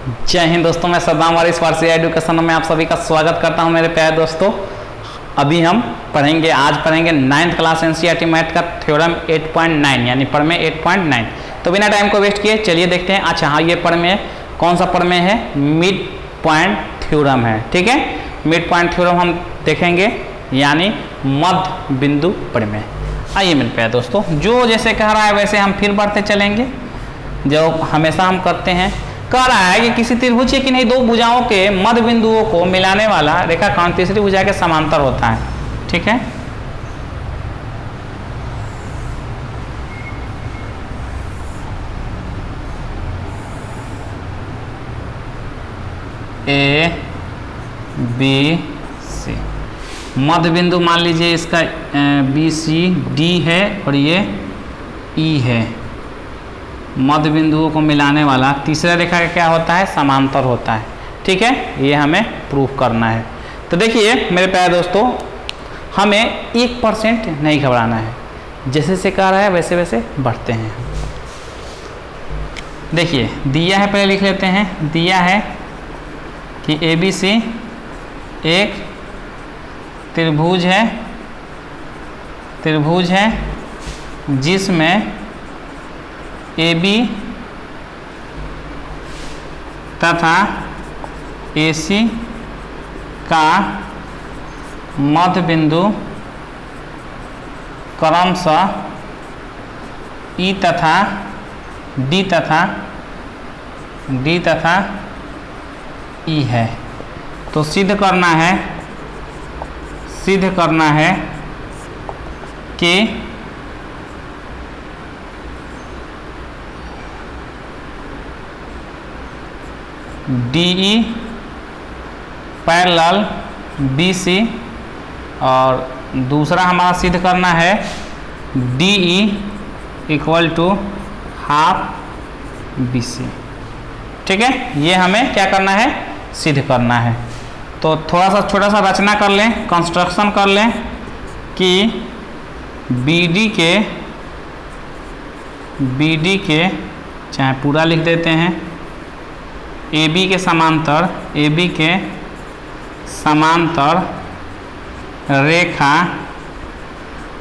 जय हिंद दोस्तों, मैं सद्दाम वारिस फारसी एजुकेशन में आप सभी का स्वागत करता हूं मेरे प्यारे दोस्तों। अभी हम आज पढ़ेंगे 9th क्लास एनसीईआरटी मैथ का थ्योरम 8.9 यानी प्रमेय 8.9। तो बिना टाइम को वेस्ट किए चलिए देखते हैं। अच्छा हाँ, ये प्रमेय कौन सा प्रमेय है? मिड पॉइंट थ्योरम है। ठीक है, मिड पॉइंट थ्योरम हम देखेंगे यानी मध्य बिंदु प्रमेय। आइए मेरे प्यारे दोस्तों, जो जैसे कह रहा है वैसे हम फिर बढ़ते चलेंगे, जो हमेशा हम करते हैं। कह रहा है कि किसी त्रिभुज की नहीं दो भुजाओं के मध्य बिंदुओं को मिलाने वाला रेखाखंड तीसरी भुजा के समांतर होता है। ठीक है, ए बी सी मध्य बिंदु मान लीजिए इसका बी सी डी है और ये ई है। मध्य बिंदुओं को मिलाने वाला तीसरा रेखा का क्या होता है? समांतर होता है। ठीक है, ये हमें प्रूफ करना है। तो देखिए मेरे प्यारे दोस्तों, हमें 1% नहीं घबराना है, जैसे से कह रहा है वैसे वैसे बढ़ते हैं। देखिए दिया है, पहले लिख लेते हैं। दिया है कि ए बी सी एक त्रिभुज है जिसमें ए बी तथा ए सी का मध्य बिंदु क्रमशः ई तथा डी तथा ई है। तो सिद्ध करना है कि DE पैरेलल BC और दूसरा हमारा सिद्ध करना है DE equal to half BC। ठीक है, ये हमें क्या करना है? सिद्ध करना है। तो थोड़ा सा छोटा सा रचना कर लें, कंस्ट्रक्शन कर लें कि BD के चाहे पूरा लिख देते हैं, AB के समांतर रेखा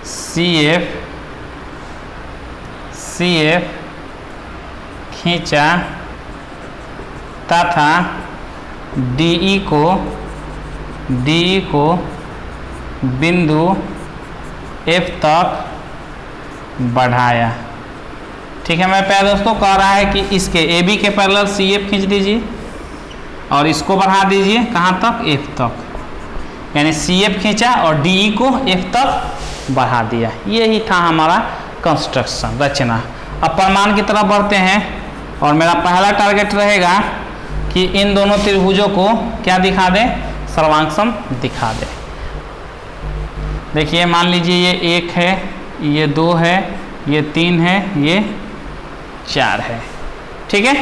CF खींचा तथा DE को बिंदु F तक बढ़ाया। ठीक है मेरे प्यारे दोस्तों, कह रहा है कि इसके AB के पैरेलल CF खींच दीजिए और इसको बढ़ा दीजिए कहाँ तक? F तक। यानी CF खींचा और DE को F तक बढ़ा दिया। यही था हमारा कंस्ट्रक्शन, रचना। अब प्रमाण की तरफ बढ़ते हैं और मेरा पहला टारगेट रहेगा कि इन दोनों त्रिभुजों को क्या दिखा दे? सर्वांगसम दिखा दे। देखिए मान लीजिए ये 1 है, ये 2 है, ये 3 है, ये 4 है। ठीक है,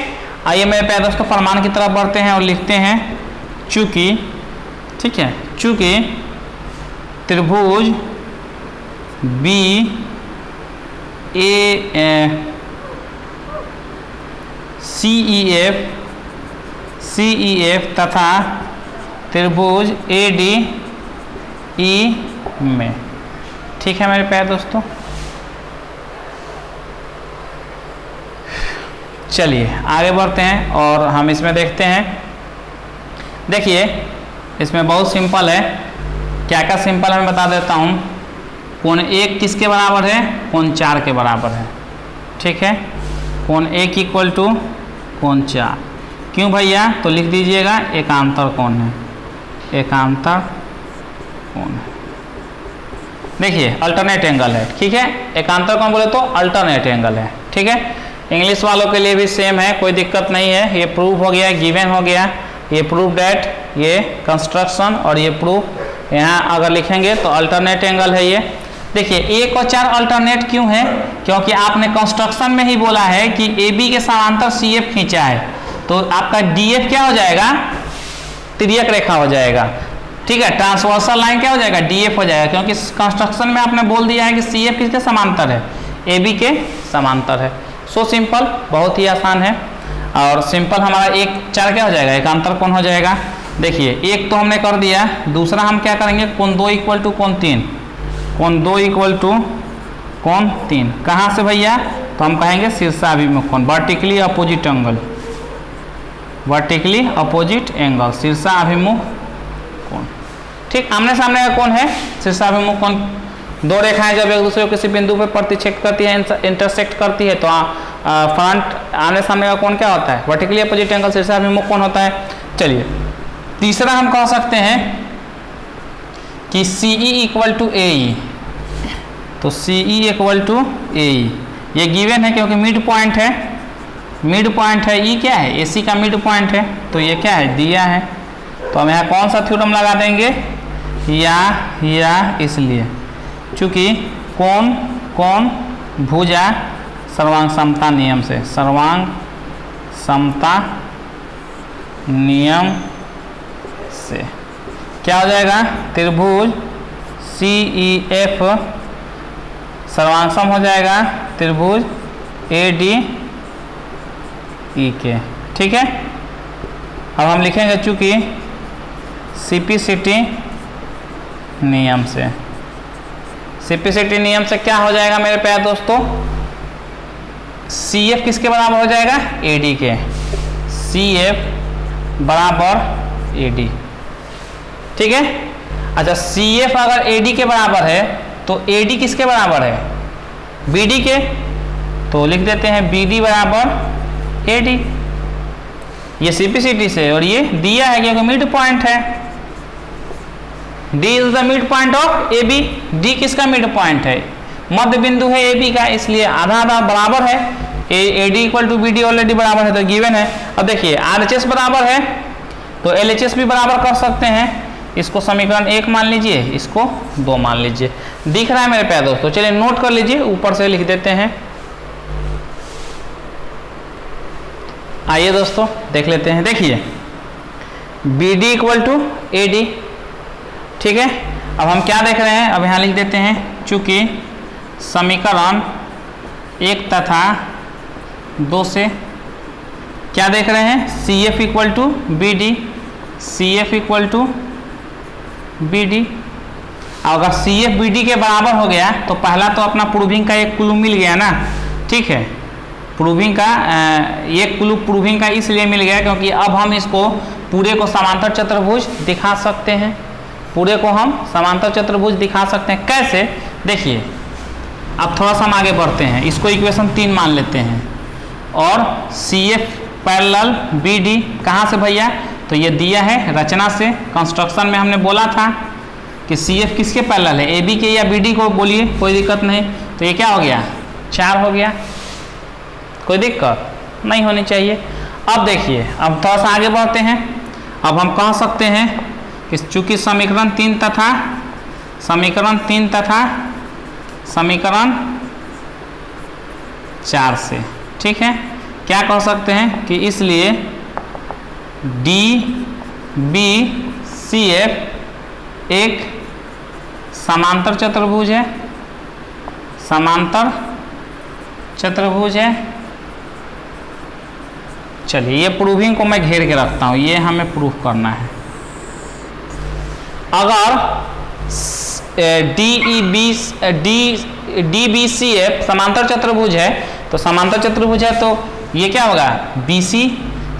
आइए मेरे प्यारे दोस्तों प्रमाण की तरफ बढ़ते हैं और लिखते हैं चूंकि, ठीक है, चूंकि त्रिभुज CEF तथा त्रिभुज ADE में। ठीक है मेरे प्यारे दोस्तों, चलिए आगे बढ़ते हैं और हम इसमें देखते हैं। देखिए इसमें बहुत सिंपल है। क्या क्या सिंपल है मैं बता देता हूँ। कोण 1 किसके बराबर है? कोण 4 के बराबर है। ठीक है, कोण 1 इक्वल टू कोण 4। क्यों भैया? तो लिख दीजिएगा एकांतर कोण है, एकांतर कोण है। देखिए अल्टरनेट एंगल है। ठीक है, एकांतर कोण बोले तो अल्टरनेट एंगल है। ठीक है, इंग्लिश वालों के लिए भी सेम है, कोई दिक्कत नहीं है। ये प्रूफ हो गया, गिवन हो गया, ये प्रूफ डेट, ये कंस्ट्रक्शन और ये प्रूफ। यहाँ अगर लिखेंगे तो अल्टरनेट एंगल है ये। देखिए 1 और 4 अल्टरनेट क्यों है? क्योंकि आपने कंस्ट्रक्शन में ही बोला है कि AB के समांतर CF खींचा है, तो आपका DF क्या हो जाएगा? तिर्यक रेखा हो जाएगा। ठीक है, ट्रांसवर्सल लाइन क्या हो जाएगा? DF हो जाएगा, क्योंकि कंस्ट्रक्शन में आपने बोल दिया है कि CF किसके समांतर है? AB के समांतर है। सो सिंपल, बहुत ही आसान है। और सिंपल हमारा एक 4 क्या हो जाएगा, एकांतर कोण हो जाएगा। देखिए एक तो हमने कर दिया, दूसरा हम क्या करेंगे, कोण 2 इक्वल टू कोण 3, कोण 2 इक्वल टू कोण 3 कहाँ से भैया, तो हम कहेंगे शीर्षाभिमुख कोण, vertically opposite angle, vertically opposite angle, शीर्षाभिमुख कोण। ठीक, आमने सामने का कोण है शीर्षाभिमुख कोण। दो रेखाएं जब एक दूसरे को किसी बिंदु पर प्रतिच्छेद करती है, इंटरसेक्ट करती है, तो फ्रंट आमने सामने का कोण क्या होता है, वर्टिकली अपोजिट एंगल, शीर्षाभिमुख कोण होता है। चलिए तीसरा हम कह सकते हैं कि CE इक्वल टू AE, तो CE इक्वल टू AE ये गिवन है क्योंकि मिड पॉइंट है, मिड पॉइंट है, E क्या है, AC का मिड पॉइंट है, तो ये क्या है, दिया है। तो हम यहाँ कौन सा थ्योरम लगा देंगे, या इसलिए चूंकि कोण कोण भुजा सर्वांग समता नियम से, सर्वांग समता नियम से क्या हो जाएगा, त्रिभुज CEF सर्वांग सम हो जाएगा त्रिभुज ADE के। ठीक है, अब हम लिखेंगे चूंकि CPCT नियम से, CPCT नियम से क्या हो जाएगा मेरे प्यारे दोस्तों, CF किसके बराबर हो जाएगा, AD के, CF बराबर AD। ठीक है, अच्छा CF अगर AD के बराबर है तो AD किसके बराबर है, BD के, तो लिख देते हैं BD बराबर AD, ये CPCT से, और ये दिया है क्योंकि मिड पॉइंट है, D is the mid point of AB, D किसका मिड पॉइंट है, मध्य बिंदु है AB का, इसलिए आधा आधा बराबर है, AD equal to BD already बराबर है तो गिवन है। अब देखिए RHS बराबर है तो LHS भी बराबर कर सकते हैं, इसको समीकरण 1 मान लीजिए, इसको 2 मान लीजिए, दिख रहा है मेरे प्यारे दोस्तों। चलिए नोट कर लीजिए, ऊपर से लिख देते हैं। आइए दोस्तों देख लेते हैं, देखिए BD इक्वल टू AD। ठीक है, अब हम क्या देख रहे हैं, अब यहाँ लिख देते हैं, चूंकि समीकरण 1 तथा 2 से क्या देख रहे हैं, CF equal to BD, CF equal to BD। अगर CF BD के बराबर हो गया तो पहला तो अपना प्रूविंग का एक क्लू मिल गया ना। ठीक है, प्रूविंग का एक क्लू प्रूविंग का इसलिए मिल गया क्योंकि अब हम इसको पूरे को समांतर चतुर्भुज दिखा सकते हैं, पूरे को हम समांतर चतुर्भुज दिखा सकते हैं। कैसे, देखिए अब थोड़ा सा हम आगे बढ़ते हैं, इसको इक्वेशन 3 मान लेते हैं, और CF पैरेलल BD कहाँ से भैया, तो ये दिया है रचना से, कंस्ट्रक्शन में हमने बोला था कि CF किसके पैरेलल है, AB के या BD को, बोलिए कोई दिक्कत नहीं। तो ये क्या हो गया, 4 हो गया, कोई दिक्कत नहीं होनी चाहिए। अब देखिए अब थोड़ा सा आगे बढ़ते हैं, अब हम कह सकते हैं कि चूंकि समीकरण 3 तथा समीकरण 4 से, ठीक है, क्या कह सकते हैं कि इसलिए DBCF एक समांतर चतुर्भुज है, समांतर चतुर्भुज है। चलिए ये प्रूविंग को मैं घेर के रखता हूं, ये हमें प्रूफ करना है। अगर DBCF समांतर चतुर्भुज है, तो समांतर चतुर्भुज है तो ये क्या होगा, BC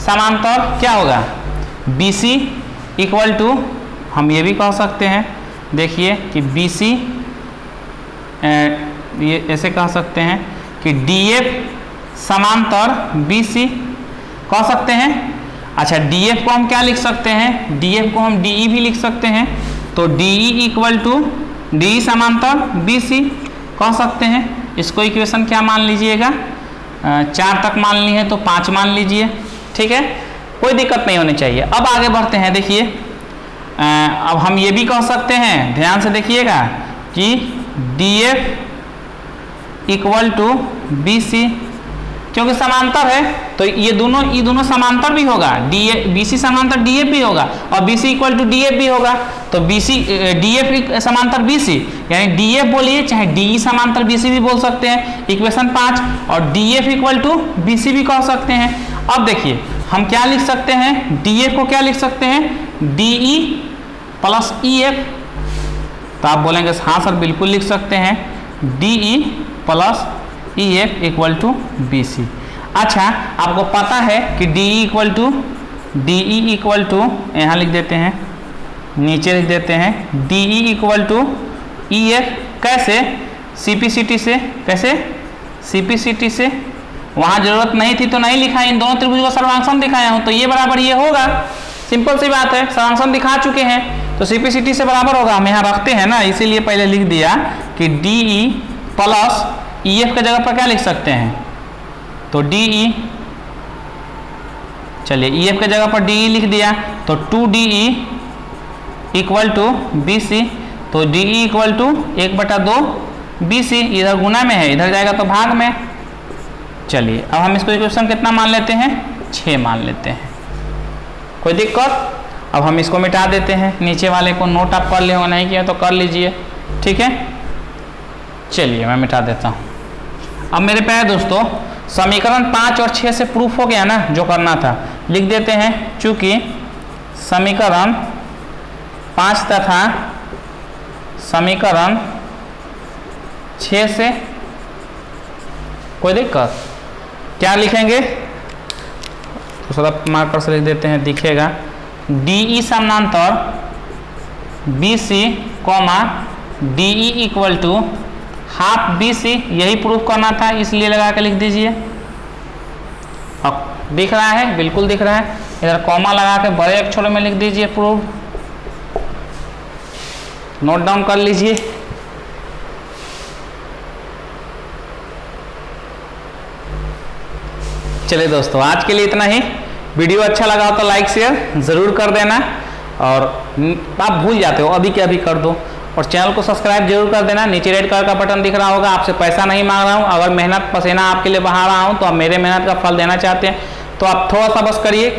समांतर क्या होगा, BC इक्वल टू, हम ये भी कह सकते हैं, देखिए कि BC ये ऐसे कह सकते हैं कि DF समांतर BC कह सकते हैं। अच्छा DF को हम क्या लिख सकते हैं, DF को हम DE भी लिख सकते हैं, तो DE इक्वल टू DE समांतर BC कह सकते हैं। इसको इक्वेशन क्या मान लीजिएगा, 4 तक मान ली है तो 5 मान लीजिए। ठीक है, कोई दिक्कत नहीं होनी चाहिए। अब आगे बढ़ते हैं, देखिए अब हम ये भी कह सकते हैं, ध्यान से देखिएगा कि DF इक्वल टू BC, क्योंकि समांतर है तो ये दोनों समांतर भी होगा, BC समांतर DF भी होगा और BC इक्वल टू DF भी होगा, तो DF समांतर BC, यानी DF बोलिए चाहे DE समांतर BC भी बोल सकते हैं, इक्वेशन 5, और DF इक्वल टू BC भी कह सकते हैं। अब देखिए हम क्या लिख सकते हैं, डी एफ को क्या लिख सकते हैं, D E plus E F. तो आप बोलेंगे हाँ सर बिल्कुल लिख सकते हैं, D E plus E F equal to B C. अच्छा आपको पता है कि डी ई इक्वल टू यहाँ लिख देते हैं, नीचे लिख देते हैं D E equal to E F. कैसे, सीपीसीटी से। कैसे, सीपीसीटी से। वहाँ जरूरत नहीं थी तो नहीं लिखा, इन दोनों त्रिभुज का सर्वांगसम दिखाया हूँ तो ये बराबर ये होगा। सिंपल सी बात है, सर्वांगसम दिखा चुके हैं तो सीपीसीटी से बराबर होगा। हम यहाँ रखते हैं ना, इसीलिए पहले लिख दिया कि D E plus E F के जगह पर क्या लिख सकते हैं, तो डी ई, चलिए ई एफ के जगह पर डी ई लिख दिया तो 2DE equal to B C. तो D E equal to 1/2 B C, इधर गुना में है, इधर जाएगा तो भाग में। चलिए अब हम इसको इक्वेशन कितना मान लेते हैं, 6 मान लेते हैं। कोई दिक्कत? अब हम इसको मिटा देते हैं, नीचे वाले को नोट आप कर ले, नहीं किया तो कर लीजिए, ठीक है। चलिए मैं मिटा देता हूँ। अब मेरे प्यारे दोस्तों समीकरण 5 और 6 से प्रूफ हो गया ना, जो करना था लिख देते हैं। चूंकि समीकरण 5 तथा समीकरण 6 से कोई दिक्कत, क्या लिखेंगे तो थोड़ा मार्कर से लिख देते हैं, दिखेगा DE समानांतर BC comma DE equal to half BC, यही प्रूफ करना था इसलिए लगा के लिख दीजिए। अब दिख रहा है, बिल्कुल दिख रहा है, इधर कॉमा लगा के बड़े अक्षरों में लिख दीजिए प्रूफ, नोट डाउन कर लीजिए। चलिए दोस्तों आज के लिए इतना ही। वीडियो अच्छा लगा हो तो लाइक शेयर ज़रूर कर देना, और आप भूल जाते हो अभी के अभी कर दो, और चैनल को सब्सक्राइब जरूर कर देना। नीचे रेड कलर का बटन दिख रहा होगा, आपसे पैसा नहीं मांग रहा हूँ, अगर मेहनत पसीना आपके लिए बहा रहा हूँ तो आप मेरे मेहनत का फल देना चाहते हैं तो आप थोड़ा सा बस करिए,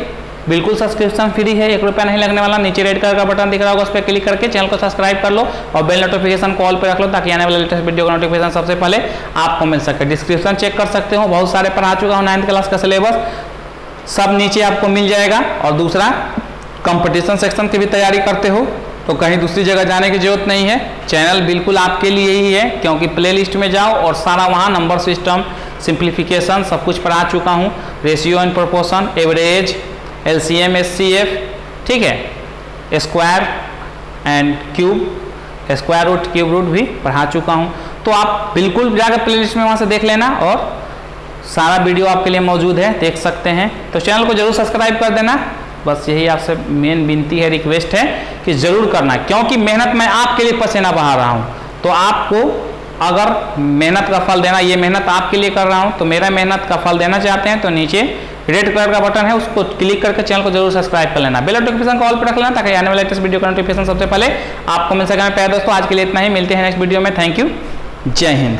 बिल्कुल सब्सक्रिप्शन फ्री है, 1 रुपया नहीं लगने वाला। नीचे रेड कलर का बटन दिख रहा होगा, उस पर क्लिक करके चैनल को सब्सक्राइब कर लो और बेल नोटिफिकेशन कॉल पे रख लो, ताकि आने वाले लेटेस्ट वीडियो का नोटिफिकेशन सबसे पहले आपको मिल सके। डिस्क्रिप्शन चेक कर सकते हो, बहुत सारे पढ़ा चुका हूँ 9th क्लास का सिलेबस, सब नीचे आपको मिल जाएगा। और दूसरा कंपटीशन सेक्शन की भी तैयारी करते हो तो कहीं दूसरी जगह जाने की जरूरत नहीं है, चैनल बिल्कुल आपके लिए ही है, क्योंकि प्लेलिस्ट में जाओ और सारा वहाँ नंबर सिस्टम, सिंप्लीफिकेशन सब कुछ पढ़ा चुका हूँ, ratio and proportion, average, LCM SCF, ठीक है, square and cube, square root cube root भी पढ़ा चुका हूँ। तो आप बिल्कुल जाकर प्लेलिस्ट में वहाँ से देख लेना, और सारा वीडियो आपके लिए मौजूद है, देख सकते हैं। तो चैनल को जरूर सब्सक्राइब कर देना, बस यही आपसे मेन विनती है, रिक्वेस्ट है कि ज़रूर करना, क्योंकि मेहनत मैं आपके लिए पसीना बहा रहा हूँ। तो आपको अगर मेहनत का फल देना, ये मेहनत आपके लिए कर रहा हूँ, तो मेरा मेहनत का फल देना चाहते हैं तो नीचे रेड कलर का बटन है, उसको क्लिक करके चैनल को जरूर सब्सक्राइब कर लेना, बेल नोटिफिकेशन कॉल पर रख लेना, ताकि आने वाले लेटेस्ट वीडियो का नोटिफिकेशन सबसे पहले आपको मिल सके। प्यारे दोस्तों आज के लिए इतना ही, मिलते हैं नेक्स्ट वीडियो में। थैंक यू, जय हिंद।